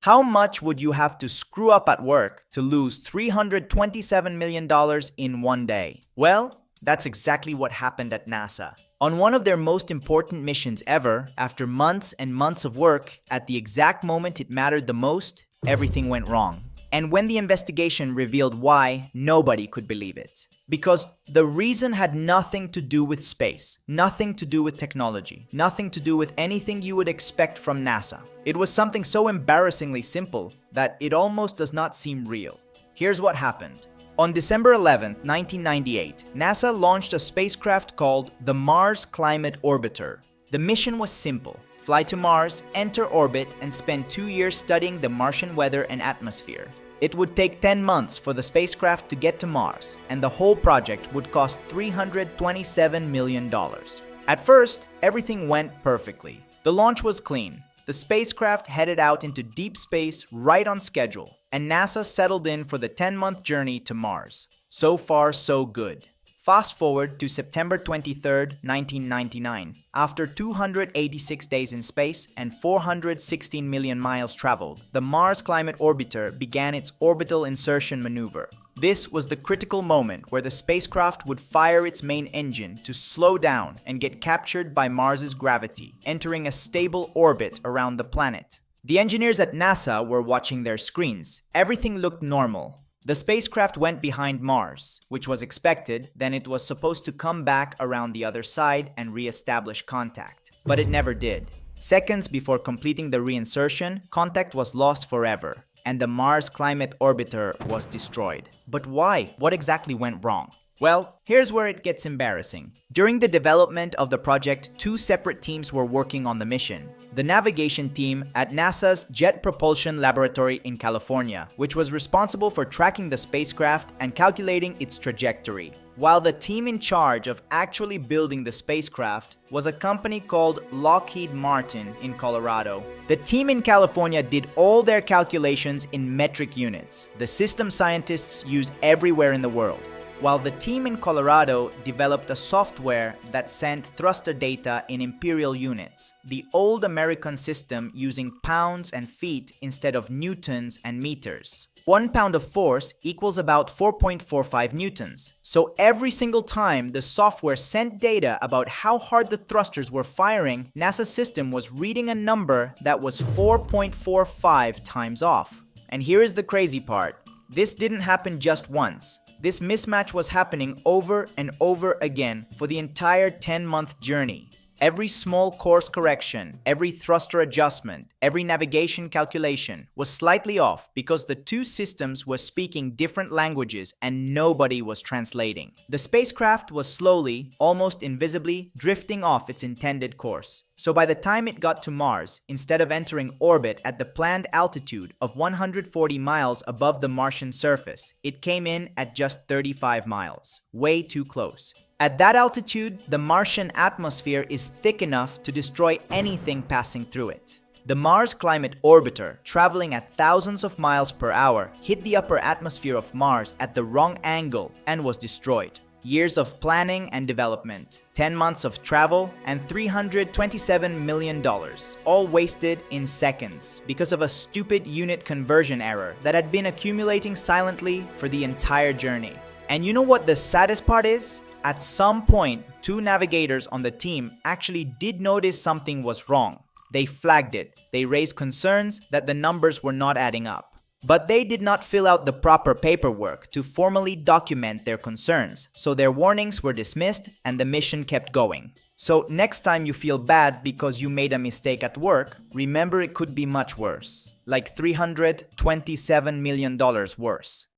How much would you have to screw up at work to lose $327 million in one day? Well, that's exactly what happened at NASA. On one of their most important missions ever, after months and months of work, at the exact moment it mattered the most, everything went wrong. And when the investigation revealed why, nobody could believe it. Because the reason had nothing to do with space, nothing to do with technology, nothing to do with anything you would expect from NASA. It was something so embarrassingly simple that it almost does not seem real. Here's what happened. On December 11, 1998, NASA launched a spacecraft called the Mars Climate Orbiter. The mission was simple. Fly to Mars, enter orbit, and spend 2 years studying the Martian weather and atmosphere. It would take 10 months for the spacecraft to get to Mars, and the whole project would cost $327 million. At first, everything went perfectly. The launch was clean. The spacecraft headed out into deep space right on schedule, and NASA settled in for the 10-month journey to Mars. So far, so good. Fast forward to September 23, 1999. After 286 days in space and 416 million miles traveled, the Mars Climate Orbiter began its orbital insertion maneuver. This was the critical moment where the spacecraft would fire its main engine to slow down and get captured by Mars's gravity, entering a stable orbit around the planet. The engineers at NASA were watching their screens. Everything looked normal. The spacecraft went behind Mars, which was expected, then it was supposed to come back around the other side and re-establish contact. But it never did. Seconds before completing the reinsertion, contact was lost forever, and the Mars Climate Orbiter was destroyed. But why? What exactly went wrong? Well, here's where it gets embarrassing. During the development of the project, two separate teams were working on the mission. The navigation team at NASA's Jet Propulsion Laboratory in California, which was responsible for tracking the spacecraft and calculating its trajectory. While the team in charge of actually building the spacecraft was a company called Lockheed Martin in Colorado. The team in California did all their calculations in metric units, the system scientists use everywhere in the world. While the team in Colorado developed a software that sent thruster data in imperial units, the old American system using pounds and feet instead of newtons and meters. 1 pound of force equals about 4.45 newtons. So every single time the software sent data about how hard the thrusters were firing, NASA's system was reading a number that was 4.45 times off. And here is the crazy part. This didn't happen just once. This mismatch was happening over and over again for the entire 10-month journey. Every small course correction, every thruster adjustment, every navigation calculation was slightly off because the two systems were speaking different languages and nobody was translating. The spacecraft was slowly, almost invisibly, drifting off its intended course. So by the time it got to Mars, instead of entering orbit at the planned altitude of 140 miles above the Martian surface, it came in at just 35 miles. Way too close. At that altitude, the Martian atmosphere is thick enough to destroy anything passing through it. The Mars Climate Orbiter, traveling at thousands of miles per hour, hit the upper atmosphere of Mars at the wrong angle and was destroyed. Years of planning and development, 10 months of travel, and $327 million, all wasted in seconds because of a stupid unit conversion error that had been accumulating silently for the entire journey. And you know what the saddest part is? At some point, two navigators on the team actually did notice something was wrong. They flagged it. They raised concerns that the numbers were not adding up. But they did not fill out the proper paperwork to formally document their concerns, so their warnings were dismissed and the mission kept going. So next time you feel bad because you made a mistake at work, remember it could be much worse, like $327 million worse.